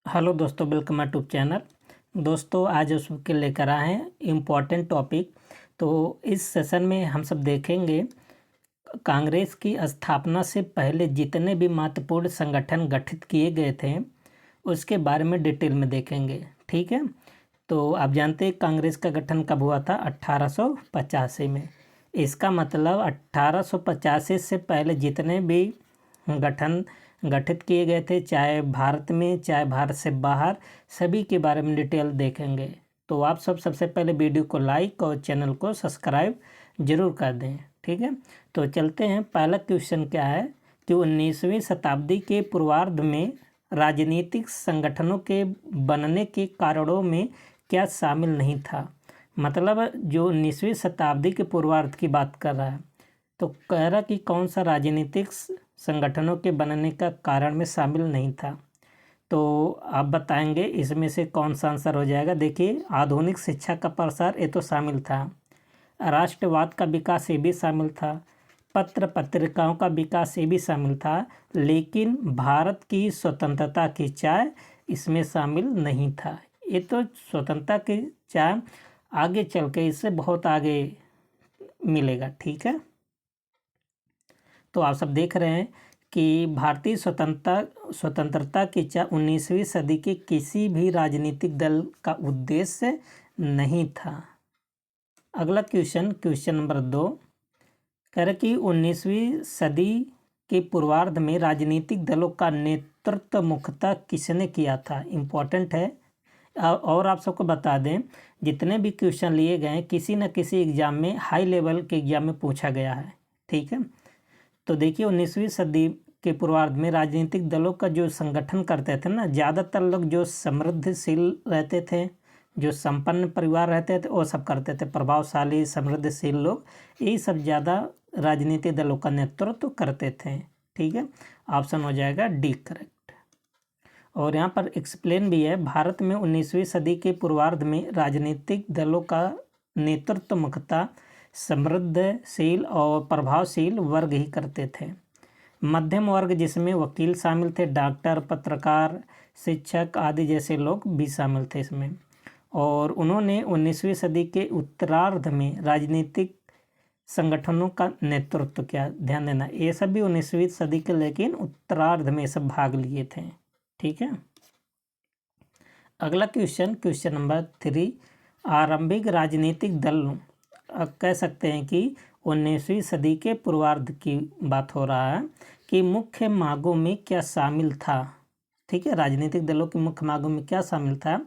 Hello दोस्तों, welcome my YouTube channel. दोस्तों आज उसके लेकर आए हैं इम्पॉर्टेंट टॉपिक। तो इस सेशन में हम सब देखेंगे कांग्रेस की स्थापना से पहले जितने भी महत्वपूर्ण संगठन गठित किए गए थे उसके बारे में डिटेल में देखेंगे। ठीक है, तो आप जानते हैं कांग्रेस का गठन कब हुआ था? 1885 में। इसका मतलब 1885 से पहले जितने भी गठन गठित किए गए थे, चाहे भारत में चाहे भारत से बाहर, सभी के बारे में डिटेल देखेंगे। तो आप सब सबसे पहले वीडियो को लाइक और चैनल को सब्सक्राइब जरूर कर दें। ठीक है, तो चलते हैं। पहला क्वेश्चन क्या है कि 19वीं शताब्दी के पूर्वार्ध में राजनीतिक संगठनों के बनने के कारणों में क्या शामिल नहीं था? मतलब जो 19वीं शताब्दी के पूर्वार्ध की बात कर रहा है, तो कह रहा कि कौन सा राजनीतिक संगठनों के बनने का कारण में शामिल नहीं था। तो आप बताएंगे इसमें से कौन सा आंसर हो जाएगा। देखिए, आधुनिक शिक्षा का प्रसार ये तो शामिल था, राष्ट्रवाद का विकास ये भी शामिल था, पत्र पत्रिकाओं का विकास ये भी शामिल था, लेकिन भारत की स्वतंत्रता की चाह इसमें शामिल नहीं था। ये तो स्वतंत्रता की चाह आगे चल के इससे बहुत आगे मिलेगा। ठीक है, तो आप सब देख रहे हैं कि भारतीय स्वतंत्रता की चाह 19वीं सदी के किसी भी राजनीतिक दल का उद्देश्य नहीं था। अगला क्वेश्चन नंबर 2 कह रहे कि 19वीं सदी के पूर्वार्ध में राजनीतिक दलों का नेतृत्व मुख्यतः किसने किया था? इम्पोर्टेंट है। और आप सबको बता दें, जितने भी क्वेश्चन लिए गए किसी न किसी एग्जाम में, हाई लेवल के एग्जाम में पूछा गया है। ठीक है, तो देखिए 19वीं सदी के पूर्वार्ध में राजनीतिक दलों का जो संगठन करते थे ना, ज़्यादातर लोग जो समृद्धशील रहते थे, जो संपन्न परिवार रहते थे, वो सब करते थे। प्रभावशाली समृद्धशील लोग, यही सब ज़्यादा राजनीतिक दलों का नेतृत्व करते थे। ठीक है, ऑप्शन हो जाएगा डी करेक्ट। और यहाँ पर एक्सप्लेन भी है, भारत में 19वीं सदी के पूर्वार्ध में राजनीतिक दलों का नेतृत्व मुख्यतः समृद्धशील और प्रभावशील वर्ग ही करते थे। मध्यम वर्ग, जिसमें वकील शामिल थे, डॉक्टर, पत्रकार, शिक्षक आदि जैसे लोग भी शामिल थे इसमें। और उन्होंने 19वीं सदी के उत्तरार्ध में राजनीतिक संगठनों का नेतृत्व किया। ध्यान देना, ये सब भी 19वीं सदी के, लेकिन उत्तरार्ध में सब भाग लिए थे। ठीक है, अगला क्वेश्चन नंबर 3, आरंभिक राजनीतिक दल कह सकते हैं कि 19वीं सदी के पूर्वार्ध की बात हो रहा है कि मुख्य मांगों में क्या शामिल था। ठीक है, राजनीतिक दलों की मुख्य मांगों में क्या शामिल था?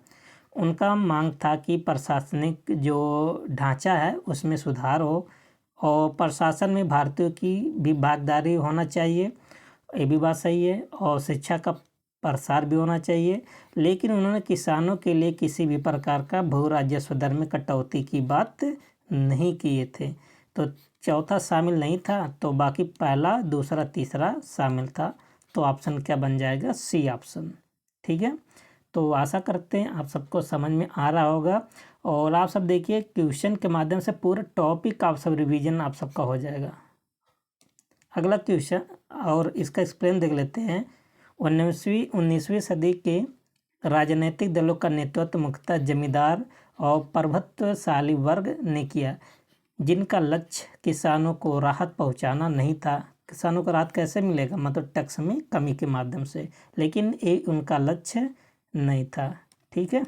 उनका मांग था कि प्रशासनिक जो ढांचा है उसमें सुधार हो, और प्रशासन में भारतीयों की भी भागीदारी होना चाहिए, ये भी बात सही है, और शिक्षा का प्रसार भी होना चाहिए। लेकिन उन्होंने किसानों के लिए किसी भी प्रकार का भू राजस्व दर में कटौती की बात नहीं किए थे। तो चौथा शामिल नहीं था, तो बाकी पहला, दूसरा, तीसरा शामिल था। तो ऑप्शन क्या बन जाएगा? C option. ठीक है, तो आशा करते हैं आप सबको समझ में आ रहा होगा। और आप सब देखिए, क्वेश्चन के माध्यम से पूरा टॉपिक आप सब रिवीजन आप सबका हो जाएगा। अगला क्वेश्चन, और इसका एक्सप्लेन देख लेते हैं। 19वीं सदी के राजनीतिक दलों का नेतृत्व मुख्यतः जमींदार और प्रभुत्वशाली वर्ग ने किया, जिनका लक्ष्य किसानों को राहत पहुंचाना नहीं था। किसानों को राहत कैसे मिलेगा? मतलब टैक्स में कमी के माध्यम से, लेकिन ये उनका लक्ष्य नहीं था। ठीक है,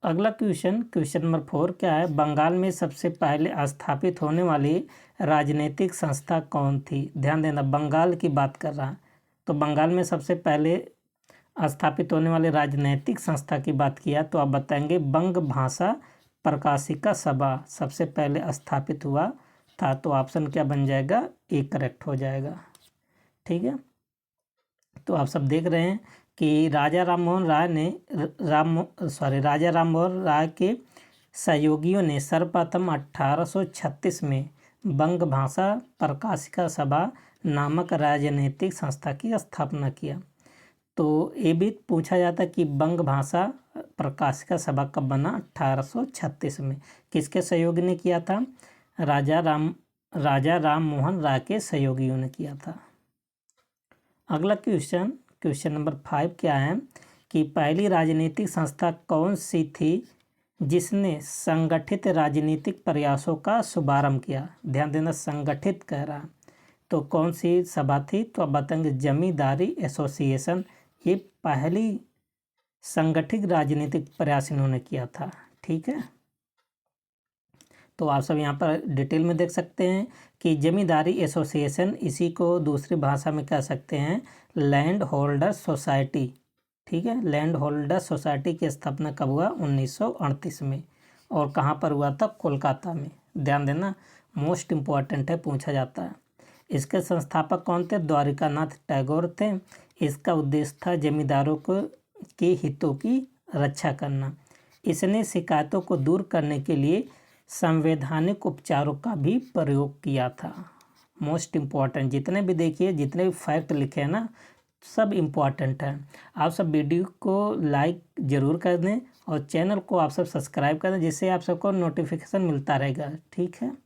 अगला क्वेश्चन नंबर 4 क्या है? बंगाल में सबसे पहले स्थापित होने वाली राजनीतिक संस्था कौन थी? ध्यान देना, बंगाल की बात कर रहा है, तो बंगाल में सबसे पहले स्थापित होने वाली राजनीतिक संस्था की बात किया तो आप बताएंगे बंग भाषा प्रकाशिका सभा सबसे पहले स्थापित हुआ था। तो ऑप्शन क्या बन जाएगा? ए करेक्ट हो जाएगा। ठीक है, तो आप सब देख रहे हैं कि राजा राम मोहन राय के सहयोगियों ने सर्वप्रथम 1836 में बंग भाषा प्रकाशिका सभा नामक राजनीतिक संस्था की स्थापना किया। तो ये भी पूछा जाता है कि बंग भाषा प्रकाशिका सभा कब बना? 1836 में। किसके सहयोगी ने किया था? राजा राम मोहन राय के सहयोगियों ने किया था। अगला क्वेश्चन क्वेश्चन नंबर 5 क्या है कि पहली राजनीतिक संस्था कौन सी थी जिसने संगठित राजनीतिक प्रयासों का शुभारंभ किया। ध्यान देना, संगठित कह रहा। तो कौन सी सभा थी, तो आप बताएंगे जमींदारी एसोसिएशन। ये पहली संगठित राजनीतिक प्रयास इन्होंने किया था। ठीक है, तो आप सब यहाँ पर डिटेल में देख सकते हैं कि जमींदारी एसोसिएशन, इसी को दूसरी भाषा में कह सकते हैं लैंड होल्डर सोसाइटी। ठीक है, लैंड होल्डर सोसाइटी की स्थापना कब हुआ, 1938 में। और कहाँ पर हुआ था, कोलकाता में। ध्यान देना, मोस्ट इम्पॉर्टेंट है, पूछा जाता है। इसके संस्थापक कौन थे, द्वारिकानाथ टैगोर थे। इसका उद्देश्य था जमींदारों के हितों की रक्षा करना। इसने शिकायतों को दूर करने के लिए संवैधानिक उपचारों का भी प्रयोग किया था। मोस्ट इम्पॉर्टेंट, जितने भी देखिए, जितने भी फैक्ट लिखे हैं ना, सब इम्पॉर्टेंट है। आप सब वीडियो को लाइक ज़रूर कर दें और चैनल को आप सब सब्सक्राइब कर दें, जिससे आप सबको नोटिफिकेशन मिलता रहेगा। ठीक है,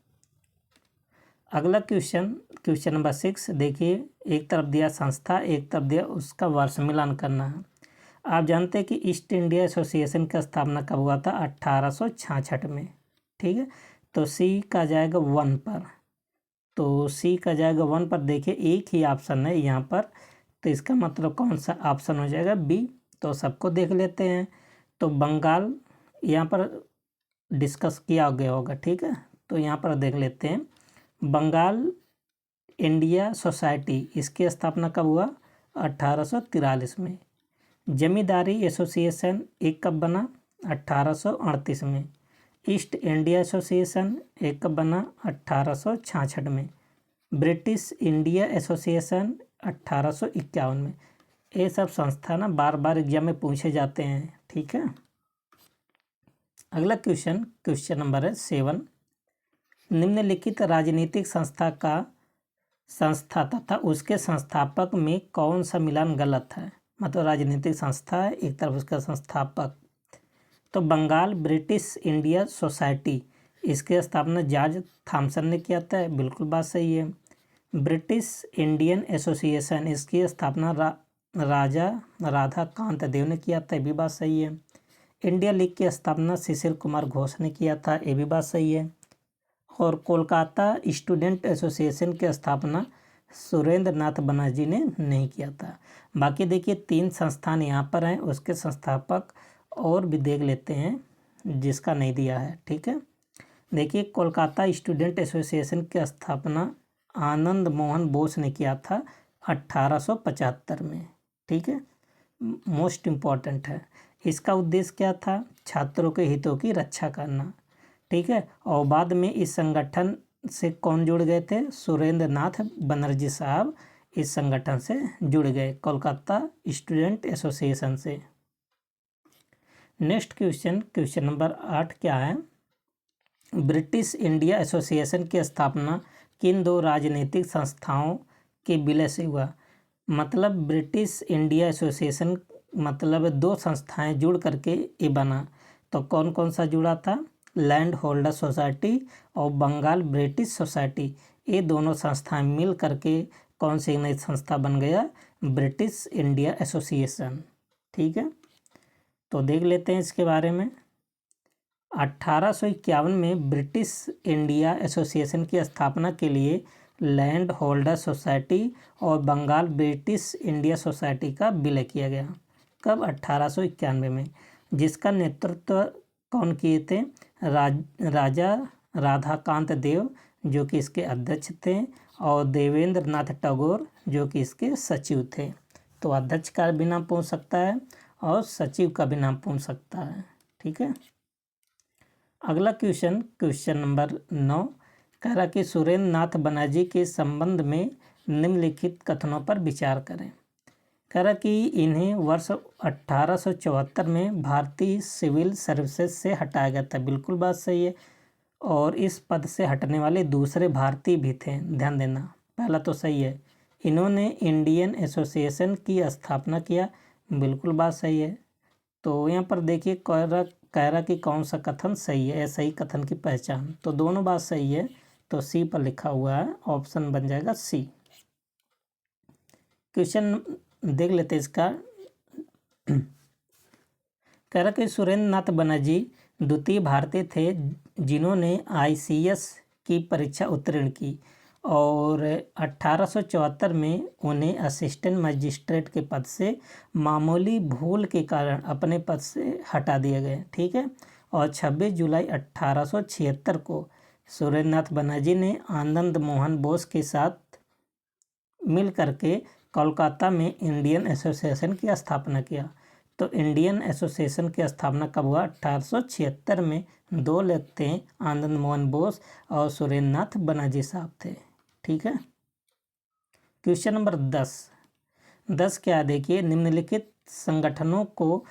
अगला क्वेश्चन नंबर 6 देखिए। एक तरफ दिया संस्था, एक तरफ दिया उसका वर्ष मिलान करना है। आप जानते हैं कि ईस्ट इंडिया एसोसिएशन की स्थापना कब हुआ था, 1866 में। ठीक है, तो सी का जाएगा 1 पर। तो सी का जाएगा 1 पर। देखिए एक ही ऑप्शन है यहाँ पर, तो इसका मतलब कौन सा ऑप्शन हो जाएगा, बी। तो सबको देख लेते हैं। तो बंगाल यहाँ पर डिस्कस किया गया होगा। ठीक है, तो यहाँ पर देख लेते हैं। बंगाल इंडिया सोसाइटी, इसकी स्थापना कब हुआ, 1843 में। जमींदारी एसोसिएशन एक कब बना, 1838 में। ईस्ट इंडिया एसोसिएशन एक कब बना, 1866 में। ब्रिटिश इंडिया एसोसिएशन 1851 में। ये सब संस्था ना बार बार एग्जाम में पूछे जाते हैं। ठीक है, अगला क्वेश्चन नंबर है 7। निम्नलिखित राजनीतिक संस्था तथा उसके संस्थापक में कौन सा मिलान गलत है। मतलब राजनीतिक संस्था है, एक तरफ उसका संस्थापक। तो बंगाल ब्रिटिश इंडिया सोसाइटी, इसकी स्थापना जॉर्ज थॉमसन ने किया था, बिल्कुल बात सही है। ब्रिटिश इंडियन एसोसिएशन, इसकी स्थापना राजा राधाकांत देव ने किया था, ये भी बात सही है। इंडिया लीग की स्थापना शिशिर कुमार घोष ने किया था, ये भी बात सही है। और कोलकाता स्टूडेंट एसोसिएशन की स्थापना सुरेंद्र नाथ बनर्जी ने नहीं किया था। बाकी देखिए 3 संस्थान यहाँ पर हैं, उसके संस्थापक और भी देख लेते हैं जिसका नहीं दिया है। ठीक है, देखिए कोलकाता स्टूडेंट एसोसिएशन की स्थापना आनंद मोहन बोस ने किया था 1875 में। ठीक है, मोस्ट इम्पॉर्टेंट है। इसका उद्देश्य क्या था, छात्रों के हितों की रक्षा करना। ठीक है, और बाद में इस संगठन से कौन जुड़ गए थे, सुरेंद्र नाथ बनर्जी साहब इस संगठन से जुड़ गए, कोलकाता स्टूडेंट एसोसिएशन से। नेक्स्ट क्वेश्चन नंबर 8 क्या है, ब्रिटिश इंडिया एसोसिएशन की स्थापना किन 2 राजनीतिक संस्थाओं के विलय से हुआ। मतलब ब्रिटिश इंडिया एसोसिएशन मतलब 2 संस्थाएं जुड़ करके ये बना। तो कौन कौन सा जुड़ा था, लैंड होल्डर सोसाइटी और बंगाल ब्रिटिश सोसाइटी। ये दोनों संस्थाएं मिल करके कौन सी नई संस्था बन गया, ब्रिटिश इंडिया एसोसिएशन। ठीक है, तो देख लेते हैं इसके बारे में। 1851 में ब्रिटिश इंडिया एसोसिएशन की स्थापना के लिए लैंड होल्डर सोसाइटी और बंगाल ब्रिटिश इंडिया सोसाइटी का विलय किया गया। कब, 1891 में। जिसका नेतृत्व कौन किए थे, राजा राधाकांत देव जो कि इसके अध्यक्ष थे, और देवेंद्र नाथ टैगोर जो कि इसके सचिव थे। तो अध्यक्ष का भी नाम पूछ सकता है और सचिव का भी नाम पूछ सकता है। ठीक है, अगला क्वेश्चन नंबर 9 कह रहा कि सुरेंद्र नाथ बनर्जी के संबंध में निम्नलिखित कथनों पर विचार करें। कह रहा कि इन्हें वर्ष 1874 में भारतीय सिविल सर्विसेज से हटाया गया था, बिल्कुल बात सही है। और इस पद से हटने वाले दूसरे भारतीय भी थे, ध्यान देना, पहला तो सही है। इन्होंने इंडियन एसोसिएशन की स्थापना किया, बिल्कुल बात सही है। तो यहाँ पर देखिए कह रहा कि कौन सा कथन सही है, सही कथन की पहचान। तो दोनों बात सही है, तो सी पर लिखा हुआ है, ऑप्शन बन जाएगा सी। क्वेश्चन देख लेते इसका। कह रहा कि सुरेंद्र नाथ बनर्जी द्वितीय भारतीय थे जिन्होंने ICS की परीक्षा उत्तीर्ण की और 1874 में उन्हें असिस्टेंट मजिस्ट्रेट के पद से मामूली भूल के कारण अपने पद से हटा दिया गया। ठीक है। और 26 जुलाई 1876 को सुरेंद्र नाथ बनर्जी ने आनंद मोहन बोस के साथ मिल करके कोलकाता में इंडियन एसोसिएशन की स्थापना किया। तो इंडियन एसोसिएशन की स्थापना कब हुआ? 1876 में। दो लोग थे, आनंद मोहन बोस और सुरेंद्र नाथ बनर्जी साहब थे। ठीक है। क्वेश्चन नंबर 10 क्या देखिए, निम्नलिखित संगठनों को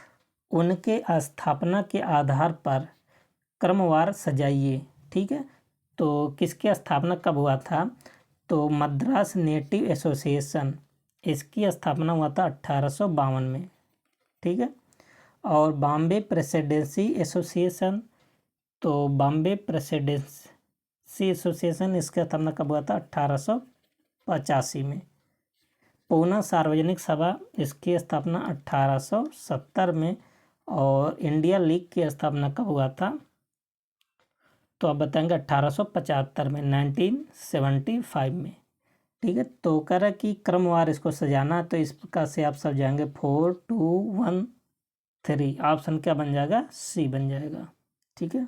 उनके स्थापना के आधार पर क्रमवार सजाइए। ठीक है। तो किसकी स्थापना कब हुआ था? तो मद्रास नेटिव एसोसिएशन, इसकी स्थापना हुआ था 1852 में। ठीक है। और बॉम्बे प्रेसिडेंसी एसोसिएशन, तो बॉम्बे प्रेसिडेंसी एसोसिएशन इसका स्थापना कब हुआ था? 1885 में। पूना सार्वजनिक सभा, इसकी स्थापना 1870 में। और इंडिया लीग की स्थापना कब हुआ था? तो आप बताएंगे 1875 में, 1975 में। ठीक है। तो कह रहा है कि क्रमवार इसको सजाना है, तो इस प्रकार से आप सब जाएंगे 4 2 1 3। ऑप्शन क्या बन जाएगा? C बन जाएगा। ठीक है।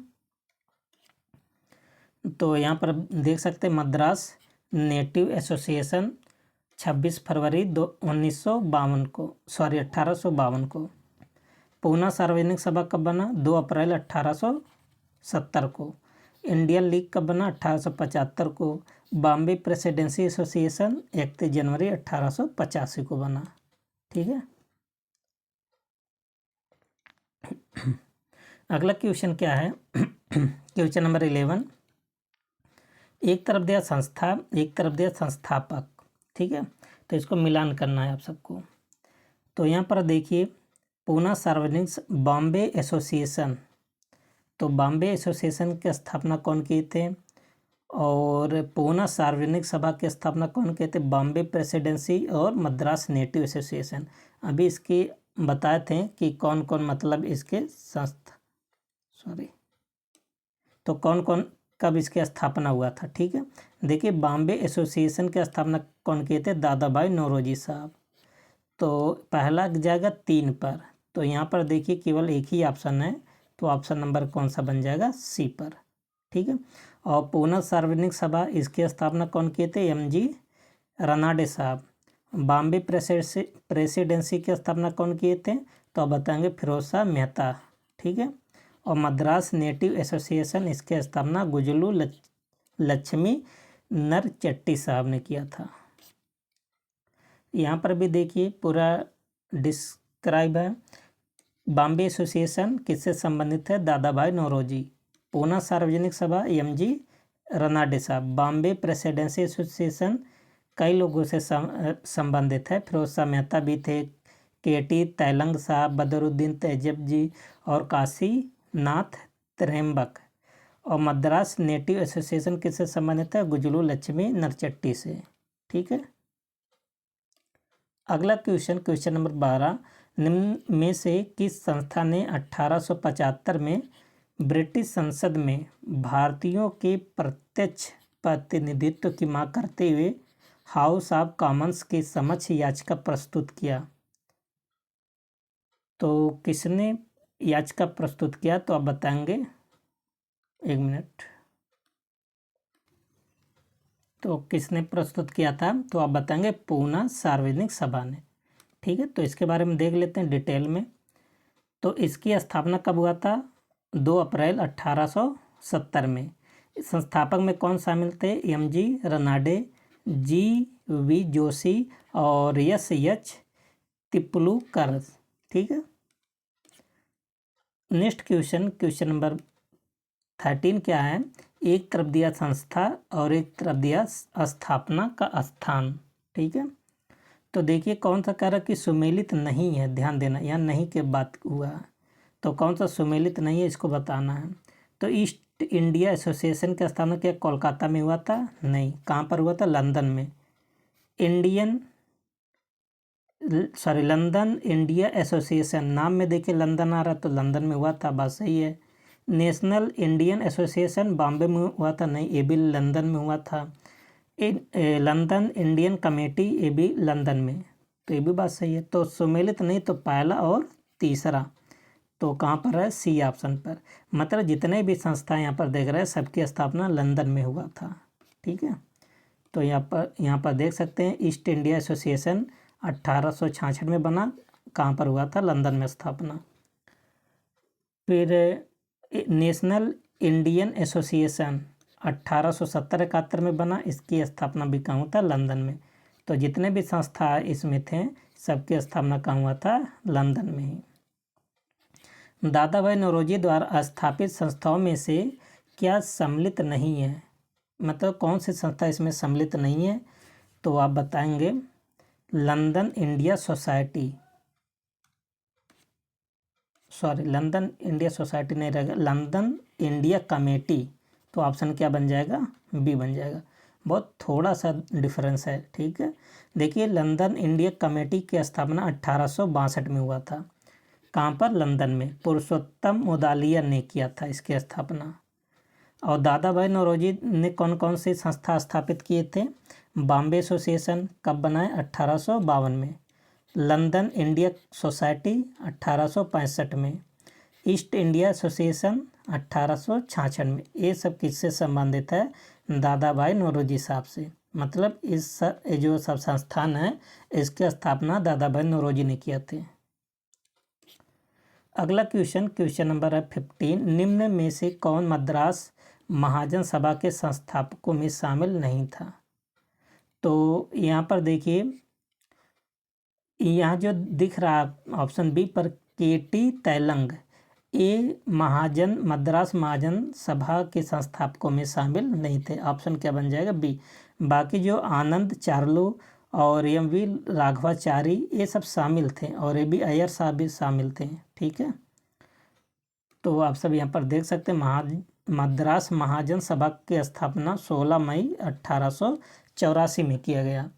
तो यहाँ पर देख सकते हैं मद्रास नेटिव एसोसिएशन 26 फरवरी 1852 को। पूना सार्वजनिक सभा कब बना? 2 अप्रैल 1870 को। इंडियन लीग कब बना? 1875 को। बॉम्बे प्रेसिडेंसी एसोसिएशन 31 जनवरी 1885 को बना। ठीक है। अगला क्वेश्चन क्या है? क्वेश्चन नंबर 11, एक तरफ दिया संस्था, एक तरफ दिया संस्थापक। ठीक है। तो इसको मिलान करना है आप सबको। तो यहाँ पर देखिए, पूना सार्वजनिक बॉम्बे एसोसिएशन, तो बॉम्बे एसोसिएशन की स्थापना कौन किए थे? और पूना सार्वजनिक सभा की स्थापना कौन किए थे? बॉम्बे प्रेसिडेंसी और मद्रास नेटिव एसोसिएशन। अभी इसकी बताए थे कि कौन कौन मतलब इसके तो कौन कौन कब इसकी स्थापना हुआ था। ठीक है। देखिए, बॉम्बे एसोसिएशन की स्थापना कौन किए थे? दादा भाई नौरोजी साहब। तो पहला जाएगा 3 पर। तो यहाँ पर देखिए केवल एक ही ऑप्शन है, तो ऑप्शन नंबर कौन सा बन जाएगा? C पर। ठीक है। और पूना सार्वजनिक सभा, इसकी स्थापना कौन किए थे? MG रनाडे साहब। बॉम्बे प्रेसिडेंसी की स्थापना कौन किए थे? तो आप बताएंगे फिरोज शाह मेहता। ठीक है। और मद्रास नेटिव एसोसिएशन, इसकी स्थापना गुजलू लक्ष्मी नरचट्टी साहब ने किया था। यहाँ पर भी देखिए पूरा डिस्क्राइब है। बॉम्बे एसोसिएशन किससे संबंधित है? दादा भाई नौरोजी। पूना सार्वजनिक सभा MG रनाडे साहब। बॉम्बे प्रेसिडेंसी एसोसिएशन कई लोगों से संबंधित है, फिरोज शाह मेहता भी थे, KT तैलंग साहब, बदरुद्दीन तैयब जी और काशी नाथ त्रेम्बक। और मद्रास नेटिव एसोसिएशन किससे संबंधित है? गुजलू लक्ष्मी नरचट्टी से। ठीक है। अगला क्वेश्चन नंबर 12, निम्न में से किस संस्था ने 1875 में ब्रिटिश संसद में भारतीयों के प्रत्यक्ष प्रतिनिधित्व की मांग करते हुए हाउस ऑफ कॉमन्स के समक्ष याचिका प्रस्तुत किया? तो किसने याचिका प्रस्तुत किया? तो आप बताएंगे, 1 मिनट। तो किसने प्रस्तुत किया था? तो आप बताएंगे पूना सार्वजनिक सभा ने। ठीक है। तो इसके बारे में देख लेते हैं डिटेल में। तो इसकी स्थापना कब हुआ था? 2 अप्रैल 1870 में। संस्थापक में कौन शामिल थे? MG रनाडे, GV जोशी और SH तिपलुकर। ठीक है। नेक्स्ट क्वेश्चन नंबर 13 क्या है? एक तरफ दिया संस्था और एक तरफ दिया स्थापना का स्थान। ठीक है। तो देखिए कौन सा कह रहा कि सुमेलित नहीं है, ध्यान देना, यहाँ नहीं के बात हुआ है। तो कौन सा सुमेलित नहीं है इसको बताना है। तो ईस्ट इंडिया एसोसिएशन की स्थापना क्या कोलकाता में हुआ था? नहीं। कहाँ पर हुआ था? लंदन में। इंडियन लंदन इंडिया एसोसिएशन, नाम में देखिए लंदन आ रहा, तो लंदन में हुआ था, बात सही है। नेशनल इंडियन एसोसिएशन बॉम्बे में हुआ था, नहीं, ये भी लंदन में हुआ था। लंदन इंडियन कमेटी, ये भी लंदन में, तो ये भी बात सही है। तो सुमेलित नहीं, तो पहला और तीसरा, तो कहाँ पर है, सी ऑप्शन पर। मतलब जितने भी संस्था यहाँ पर देख रहे हैं सबकी स्थापना लंदन में हुआ था, ठीक है। तो यहाँ पर देख सकते हैं ईस्ट इंडिया एसोसिएशन 1866 में बना, कहाँ पर हुआ था, लंदन में स्थापना। फिर नेशनल इंडियन एसोसिएशन 1870-71 में बना, इसकी स्थापना भी कहाँ हुआ था, लंदन में। तो जितने भी संस्था इसमें थे सबकी स्थापना कहाँ हुआ था, लंदन में ही। दादा भाई नौरोजी द्वारा स्थापित संस्थाओं में से क्या सम्मिलित नहीं है, मतलब कौन सी संस्था इसमें सम्मिलित नहीं है, तो आप बताएंगे London India society, sorry London India society नहीं रहेगा, लंदन इंडिया कमेटी, तो ऑप्शन क्या बन जाएगा, बी बन जाएगा। बहुत थोड़ा सा डिफरेंस है, ठीक है। देखिए लंदन इंडिया कमेटी की स्थापना 1862 में हुआ था, कहाँ पर, लंदन में। पुरुषोत्तम मुदालिया ने किया था इसकी स्थापना। और दादा भाई नौरोजी ने कौन कौन सी संस्था स्थापित किए थे, बॉम्बे एसोसिएशन कब बनाए, 1852 में। लंदन इंडिया सोसाइटी 1865 में। ईस्ट इंडिया एसोसिएशन 1866 में। ये सब किससे संबंधित है, दादा भाई नौरोजी साहब से। मतलब ये जो सब संस्थान है इसकी स्थापना दादा भाई नौरोजी ने किया थे। अगला क्वेश्चन नंबर है 15। निम्न में से कौन मद्रास महाजन सभा के संस्थापकों में शामिल नहीं था। तो यहाँ पर देखिए, यहाँ जो दिख रहा ऑप्शन बी पर केटी तैलंग, ये मद्रास महाजन सभा के संस्थापकों में शामिल नहीं थे। ऑप्शन क्या बन जाएगा, बी। बाकी जो आनंद चार्लो और एम वी राघवाचारी ये सब शामिल थे, और ए बी अय्यर साहब भी शामिल थे, ठीक है। तो आप सब यहाँ पर देख सकते हैं मद्रास महाजन सभा की स्थापना 16 मई 1884 में किया गया।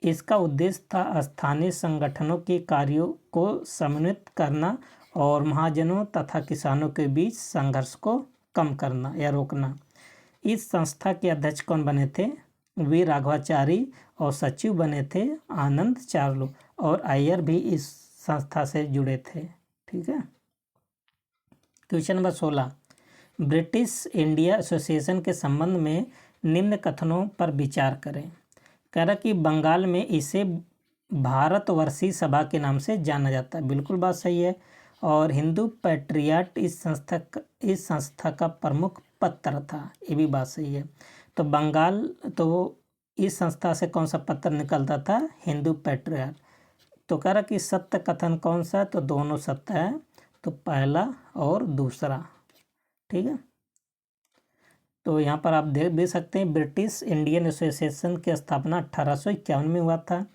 इसका उद्देश्य था स्थानीय संगठनों के कार्यों को समन्वित करना और महाजनों तथा किसानों के बीच संघर्ष को कम करना या रोकना। इस संस्था के अध्यक्ष कौन बने थे, वी राघवाचारी, और सचिव बने थे आनंद चार्लो, और अय्यर भी इस संस्था से जुड़े थे, ठीक है। Question number 16। British India association के संबंध में निम्न कथनों पर विचार करें। कह रहा कि बंगाल में इसे भारतवर्षीय सभा के नाम से जाना जाता है, बिल्कुल बात सही है। और हिंदू पैट्रियट इस संस्था का प्रमुख पत्र था, ये भी बात सही है। तो बंगाल, तो इस संस्था से कौन सा पत्र निकलता था, हिंदू पैट्रियट। तो कह रहा कि सत्य कथन कौन सा, तो दोनों सत्य है, तो पहला और दूसरा, ठीक है। तो यहाँ पर आप देख सकते हैं ब्रिटिश इंडियन एसोसिएशन की स्थापना 1851 में हुआ था।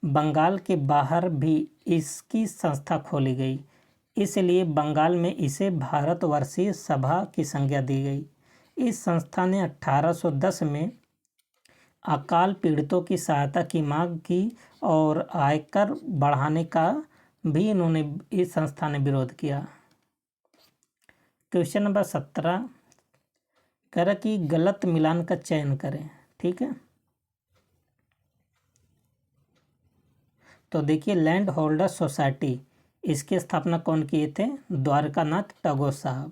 बंगाल के बाहर भी इसकी संस्था खोली गई, इसलिए बंगाल में इसे भारतवर्षीय सभा की संज्ञा दी गई। इस संस्था ने 1810 में अकाल पीड़ितों की सहायता की मांग की और आयकर बढ़ाने का भी इस संस्था ने विरोध किया। क्वेश्चन नंबर 17 कह रहा कि गलत मिलान का चयन करें, ठीक है। तो देखिए लैंड होल्डर सोसाइटी, इसकी स्थापना कौन किए थे, द्वारकानाथ टैगोर साहब।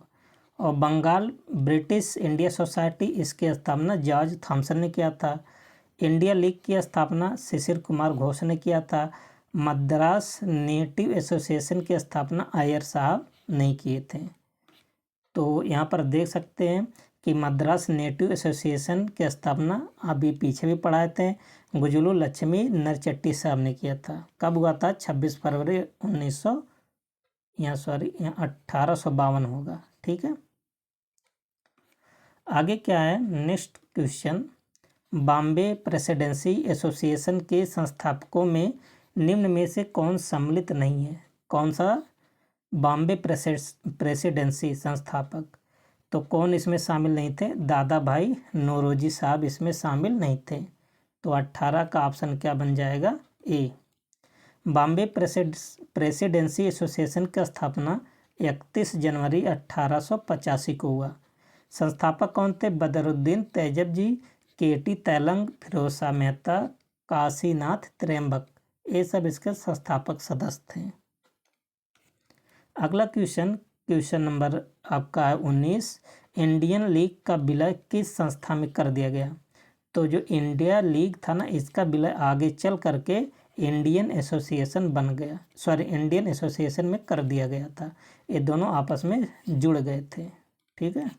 और बंगाल ब्रिटिश इंडिया सोसाइटी, इसकी स्थापना जॉर्ज थॉमसन ने किया था। इंडिया लीग की स्थापना शिशिर कुमार घोष ने किया था। मद्रास नेटिव एसोसिएशन की स्थापना अय्यर साहब नहीं किए थे। तो यहाँ पर देख सकते हैं कि मद्रास नेटिव एसोसिएशन की स्थापना अभी पीछे भी पढ़ाए थे, गुजलू लक्ष्मी नरचट्टी साहब ने किया था। कब हुआ था, 26 फरवरी 1852 होगा, ठीक है। आगे क्या है, next question. Bombay presidency association के संस्थापकों में निम्न में से कौन सम्मिलित नहीं है। कौन सा, बॉम्बे प्रेसिडेंसी संस्थापक, तो कौन इसमें शामिल नहीं थे, दादा भाई नौरोजी साहब इसमें शामिल नहीं थे। तो 18 का ऑप्शन क्या बन जाएगा, ए। बॉम्बे प्रेसिडेंसी एसोसिएशन की स्थापना 31 जनवरी 1885 को हुआ। संस्थापक कौन थे? बदरुद्दीन तैयब जी, केटी तैलंग, फिरोज शाह मेहता, काशीनाथ त्र्यंबक, ये सब इसके संस्थापक सदस्य थे। अगला क्वेश्चन नंबर आपका है 19। इंडियन लीग का विलय किस संस्था में कर दिया गया? तो जो इंडिया लीग था ना, इसका विलय आगे चल करके इंडियन एसोसिएशन बन गया, इंडियन एसोसिएशन में कर दिया गया था। ये दोनों आपस में जुड़ गए थे। ठीक है,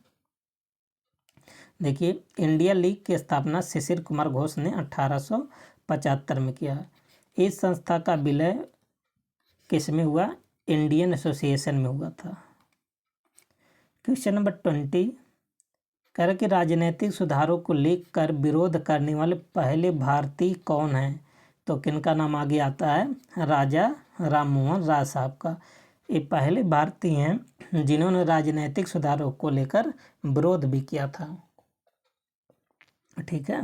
देखिए इंडिया लीग की स्थापना शिशिर कुमार घोष ने 1875 में किया। इस संस्था का विलय किस में हुआ? इंडियन एसोसिएशन में हुआ था। क्वेश्चन नंबर 20 कह रहा कि राजनीतिक सुधारों को लेकर विरोध करने वाले पहले भारतीय कौन हैं? तो किनका नाम आगे आता है? राजा राममोहन राय साहब का। ये पहले भारतीय हैं जिन्होंने राजनीतिक सुधारों को लेकर विरोध भी किया था। ठीक है,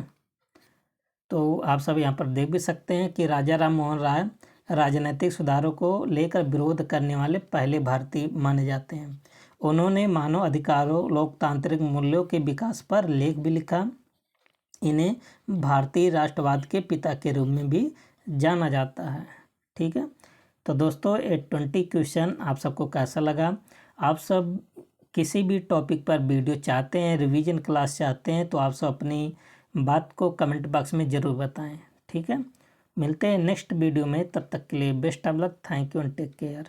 तो आप सब यहाँ पर देख भी सकते हैं कि राजा राममोहन राय राजनीतिक सुधारों को लेकर विरोध करने वाले पहले भारतीय माने जाते हैं। उन्होंने मानव अधिकारों, लोकतांत्रिक मूल्यों के विकास पर लेख भी लिखा। इन्हें भारतीय राष्ट्रवाद के पिता के रूप में भी जाना जाता है। ठीक है, तो दोस्तों ये 20 क्वेश्चन आप सबको कैसा लगा? आप सब किसी भी टॉपिक पर वीडियो चाहते हैं, रिवीजन क्लास चाहते हैं, तो आप सब अपनी बात को कमेंट बॉक्स में ज़रूर बताएं। ठीक है, मिलते हैं नेक्स्ट वीडियो में, तब तक के लिए best of luck, thank you and take care.